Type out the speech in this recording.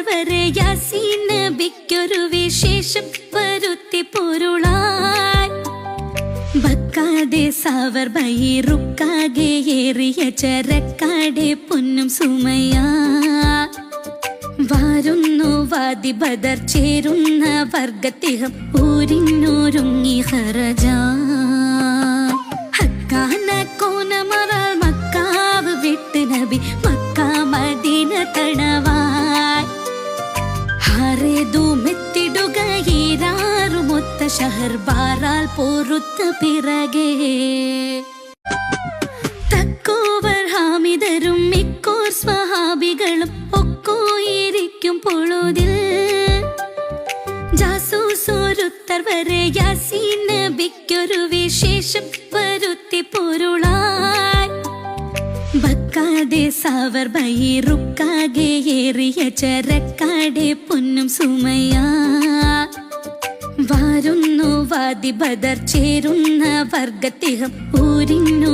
വരെ യാസീൻ നബിക്കൊരു വിശേഷം വരുത്തി പൊരുളായി ബക്കാതെ സാവർ ബൈറുക്കാകെ ഏറിയ ചരക്കാടെ പൊന്നും സുമയ വാരുന്നു വാദി ബദർ ചേരുന്ന വർഗത്തിഹം ഊരിന്നൂരുങ്ങി ഹറജ ഹക്കാന കോനമറാൽ മക്കാവ് വിട്ട് നബി മക്ക മദീന തടവായി ഹാരേതുമെത്തിടുക ഏറാറുമൊത്ത ഷഹർ ബാറാൽ പൊറുത്ത പിറകെ തക്കോവർ ഹാമിദരും മിക്കോർ സ്വഹാബികളും ഒക്കോയിരിക്കും പൊഴുതിൽ ജാസൂസോരുത്തർ വരെ യാസീൻ നബിക്കൊരു വിശേഷം വരുത്തി പൊരുളായി ബക്കാതെ സാവർ ബൈറുക്കാകെ ഏറിയ ചരക്കാടെ പൊന്നും സുമയ വാരുന്നു വാദി ബദർ ചേരുന്ന വർഗത്തിഹം ഊരിന്നു